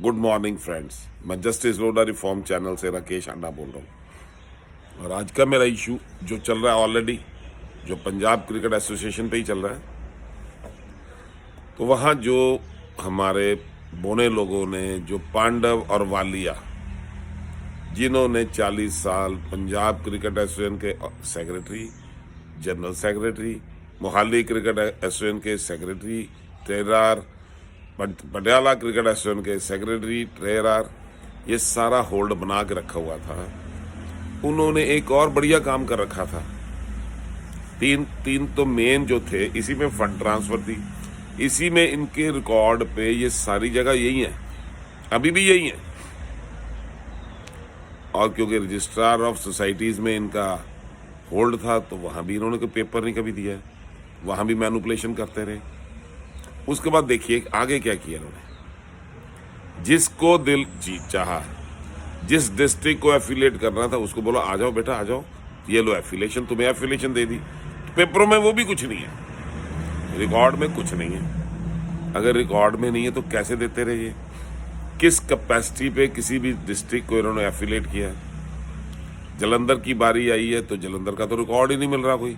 Good morning friends. मैं justice लोडा reform channel से राकेश आंडा बोल रहा हूँ। और आज का मेरा इशू जो चल रहा है ऑलरेडी, जो पंजाब क्रिकेट एसोसिएशन पे ही चल रहा है, तो वहाँ जो हमारे बोने लोगों ने, जो पांडव और वालिया, जिन्होंने 40 साल पंजाब क्रिकेट एसोसिएशन के secretary, general secretary, Mohali cricket association के secretary, treasurer, Patiala cricket association के सेक्रेटरी, ट्रेजरर, ये सारा होल्ड बना के रखा हुआ था। उन्होंने एक और बढ़िया काम कर रखा था। तीन तो मेन जो थे, इसी में फंड ट्रांसफर थी, इसी में इनके रिकॉर्ड पे ये सारी जगह यही है, अभी भी यही है। और क्योंकि रजिस्ट्रार ऑफ सोसाइटीज में इनका होल्ड था, तो वहां भी इन्होंने कोई पेपर नहीं कभी दिया है, वहां भी मैनिपुलेशन करते रहे। उसके बाद देखिए आगे क्या किया इन्होंने। जिसको दिल जीत चाहा, जिस डिस्ट्रिक्ट को एफिलिएट करना था, उसको बोला आ जाओ बेटा आ जाओ, ये लो एफिलिएशन, तुम्हें एफिलिएशन दे दी। पेपरों में वो भी कुछ नहीं है, रिकॉर्ड में कुछ नहीं है। अगर रिकॉर्ड में नहीं है तो कैसे देते रहे ये? किस कैपेसिटी पे किसी भी डिस्ट्रिक्ट को इन्होंने एफिलिएट किया है? जलंधर की बारी आई है तो जलंधर का तो रिकॉर्ड ही नहीं मिल रहा कोई।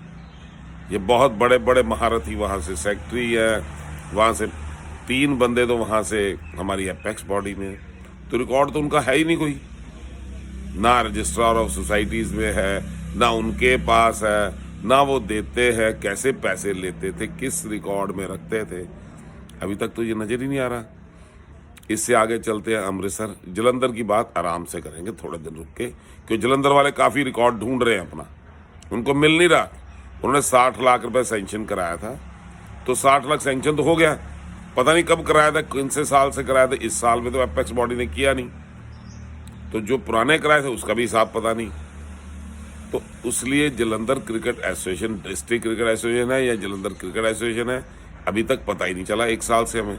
ये बहुत बड़े बड़े महारथी वहां से सेक्रेटरी है, वहां से 3 बंदे तो वहां से हमारी एपेक्स बॉडी में, तो रिकॉर्ड तो उनका है ही नहीं कोई। ना रजिस्ट्रार ऑफ सोसाइटीज में है, ना उनके पास है, ना वो देते हैं, कैसे पैसे लेते थे, किस रिकॉर्ड में रखते थे, अभी तक तो ये नजर ही नहीं आ रहा। इससे आगे चलते हैं अमृतसर। जलंधर की बात आराम से करेंगे थोड़े दिन रुक के, क्योंकि जलंधर वाले काफी रिकॉर्ड ढूंढ रहे हैं अपना, उनको मिल नहीं रहा। उन्होंने 60 लाख रुपए सैंक्शन कराया था, तो 60 लाख सैंक्शन तो हो गया, पता नहीं कब कराया था, कौन से साल से कराया था। इस साल में तो एपेक्स बॉडी ने किया नहीं, तो जो पुराने कराए थे उसका भी हिसाब पता नहीं। तो इसलिए Jalandhar cricket association district cricket association है या जलंधर क्रिकेट एसोसिएशन है, अभी तक पता ही नहीं चला। 1 साल से हमें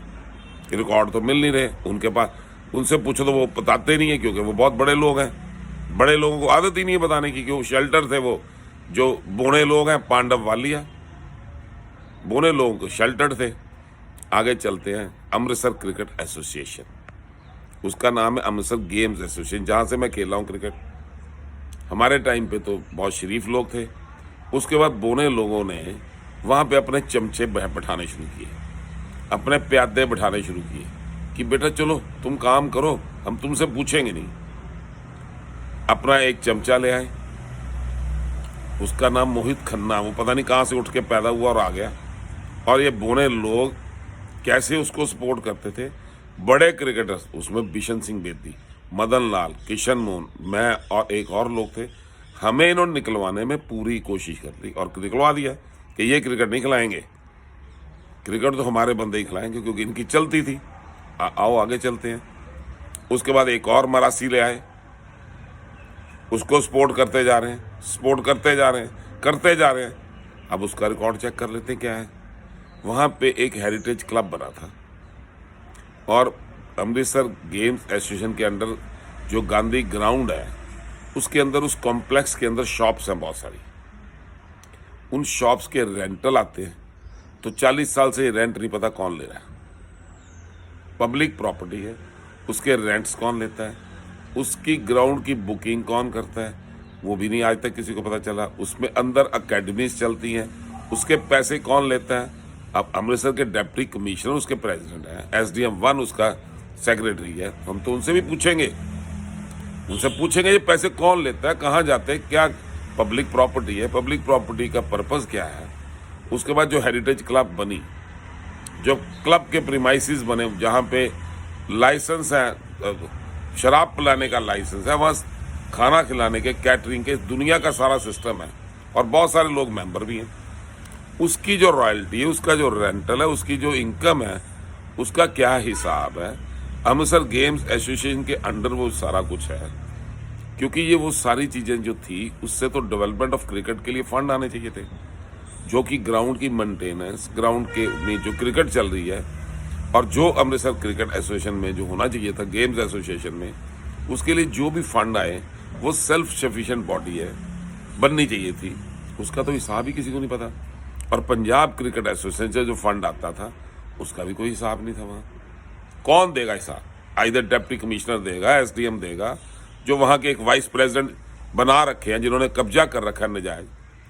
रिकॉर्ड तो मिल नहीं रहे उनके पास। उनसे पूछो तो वो बताते नहीं है, क्योंकि वो बहुत बड़े लोग हैं। बड़े लोगों को आदत ही नहीं है बताने की, क्योंकि शेल्टर थे वो जो बोने लोग हैं, पांडव वालिया, बोने लोगों को शेल्टर थे। आगे चलते हैं अमृतसर क्रिकेट एसोसिएशन, उसका नाम है अमृतसर गेम्स एसोसिएशन, जहां से मैं खेला हूं क्रिकेट। हमारे टाइम पे तो बहुत शरीफ लोग थे। उसके बाद बोने लोगों ने वहां पे अपने चमचे बैठाने शुरू किए, अपने प्यादे बैठाने शुरू किए कि बेटा चलो तुम काम करो, हम तुमसे पूछेंगे नहीं। अपना एक चमचा ले आए, उसका नाम मोहित खन्ना, वो पता नहीं कहां से उठ के पैदा हुआ और आ गया। और ये बोने लोग कैसे उसको सपोर्ट करते थे। बड़े क्रिकेटर्स उसमें बिशन सिंह बेदी, मदन लाल, किशन मोहन, मैं और एक और लोग थे। हमें इन्होंने निकलवाने में पूरी कोशिश कर ली और निकलवा दिया कि ये क्रिकेट नहीं खिलाएंगे, क्रिकेट तो हमारे बंदे ही खिलाएंगे, क्योंकि इनकी चलती थी। आओ आगे चलते हैं। उसके बाद एक और मरासी ले आए, उसको सपोर्ट करते जा रहे हैं, सपोर्ट करते जा रहे हैं, करते जा रहे हैं। अब उसका रिकॉर्ड चेक कर लेते हैं क्या है। वहां पे एक हेरिटेज क्लब बना था, और अमृतसर गेम्स एसोसिएशन के अंडर जो गांधी ग्राउंड है, उसके अंदर, उस कॉम्प्लेक्स के अंदर शॉप्स हैं बहुत सारी। उन शॉप्स के रेंटल आते हैं, तो 40 साल से रेंट नहीं पता कौन ले रहा है। पब्लिक प्रॉपर्टी है, उसके रेंट्स कौन लेता है, उसकी ग्राउंड की बुकिंग कौन करता है, वो भी नहीं आज तक किसी को पता चला। उसमें अंदर अकेडमीज चलती हैं, उसके पैसे कौन लेता है। अब अमृतसर के डिप्टी कमिश्नर उसके प्रेसिडेंट है, SDM 1 उसका सेक्रेटरी है। हम तो उनसे भी पूछेंगे, उनसे पूछेंगे ये पैसे कौन लेता है, कहाँ जाते हैं, क्या पब्लिक प्रॉपर्टी है, पब्लिक प्रॉपर्टी का पर्पस क्या है। उसके बाद जो हेरिटेज क्लब बनी, जो क्लब के प्रीमाइसिस बने, जहाँ पे लाइसेंस है, शराब पिलाने का लाइसेंस है, वहाँ खाना खिलाने के, कैटरिंग के, दुनिया का सारा सिस्टम है, और बहुत सारे लोग मेंबर भी हैं। उसकी जो रॉयल्टी है, उसका जो रेंटल है, उसकी जो इनकम है, उसका क्या हिसाब है। अमृतसर गेम्स एसोसिएशन के अंडर वो सारा कुछ है, क्योंकि ये वो सारी चीजें जो थी, उससे तो डेवलपमेंट ऑफ क्रिकेट के लिए फंड आने चाहिए थे, जो कि ग्राउंड की मेंटेनेंस, ग्राउंड के में जो क्रिकेट चल रही है, और जो अमृतसर क्रिकेट एसोसिएशन में जो होना चाहिए था गेम्स एसोसिएशन में, उसके लिए जो भी फंड आए वो सेल्फ सफिशिएंट बॉडी है, बननी चाहिए थी। उसका तो हिसाब ही किसी को नहीं पता। और पंजाब क्रिकेट एसोसिएशन से जो फंड आता था, उसका भी कोई हिसाब नहीं था वहाँ। कौन देगा हिसाब? आइदर डिप्टी कमिश्नर देगा, एसडीएम देगा, जो वहाँ के एक वाइस प्रेसिडेंट बना रखे हैं जिन्होंने कब्जा कर रखा है नजायज,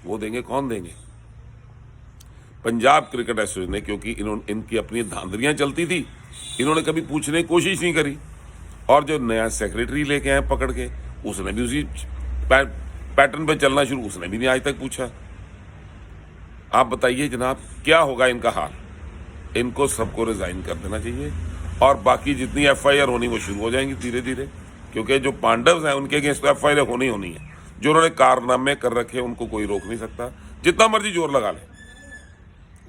वो देंगे। कौन देंगे? पंजाब क्रिकेट एसोसिएशन ने, क्योंकि इनकी अपनी धांधलियां चलती थी, इन्होंने कभी पूछने की कोशिश नहीं करी। और जो नया सेक्रेटरी लेके आए पकड़ के, उसने भी उसी पैटर्न पे चलना शुरू, उसने भी नहीं आज तक पूछा। आप बताइए जनाब, क्या होगा इनका हाल? इनको सबको रिजाइन कर देना चाहिए और बाकी जितनी एफआईआर होनी वो शुरू हो जाएंगी धीरे धीरे, क्योंकि जो पांडव हैं उनके अगेंस्ट एफआईआर होनी है। जो उन्होंने कारनामे कर रखे हैं उनको कोई रोक नहीं सकता, जितना मर्जी जोर लगा ले,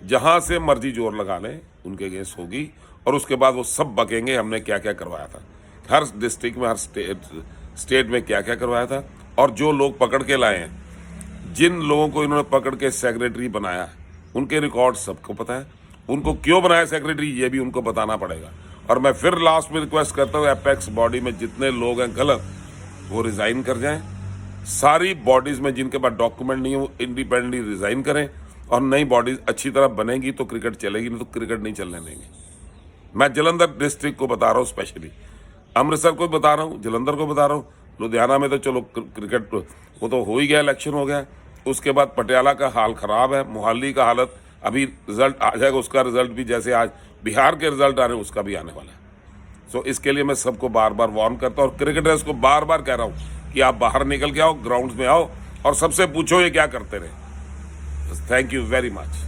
जहां से मर्जी जोर लगा ले, उनके अगेंस्ट होगी। और उसके बाद वो सब बकेंगे हमने क्या क्या करवाया था, हर डिस्ट्रिक्ट में, हर स्टेट में क्या क्या करवाया था। और जो लोग पकड़ के लाए हैं, जिन लोगों को इन्होंने पकड़ के सेक्रेटरी बनाया है, उनके रिकॉर्ड सबको पता है। उनको क्यों बनाया सेक्रेटरी, ये भी उनको बताना पड़ेगा। और मैं फिर लास्ट में रिक्वेस्ट करता हूँ, एपेक्स बॉडी में जितने लोग हैं गलत, वो रिजाइन कर जाएं। सारी बॉडीज में जिनके पास डॉक्यूमेंट नहीं है वो इंडिपेंडेंटली रिजाइन करें, और नई बॉडीज अच्छी तरह बनेगी तो क्रिकेट चलेगी, नहीं तो क्रिकेट नहीं चलने देंगे। मैं जलंधर डिस्ट्रिक्ट को बता रहा हूँ, स्पेशली अमृतसर को बता रहा हूँ, जलंधर को बता रहा हूँ। लुधियाना में तो चलो क्रिकेट वो तो हो ही गया, इलेक्शन हो गया। उसके बाद पटियाला का हाल खराब है, मोहाली का हालत, अभी रिजल्ट आ जाएगा, उसका रिजल्ट भी जैसे आज बिहार के रिजल्ट आ रहे हैं उसका भी आने वाला है। सो इसके लिए मैं सबको बार बार वार्न करता हूँ और क्रिकेटर्स को बार बार कह रहा हूँ कि आप बाहर निकल के आओ, ग्राउंड्स में आओ और सबसे पूछो ये क्या करते रहे। Thank you very much.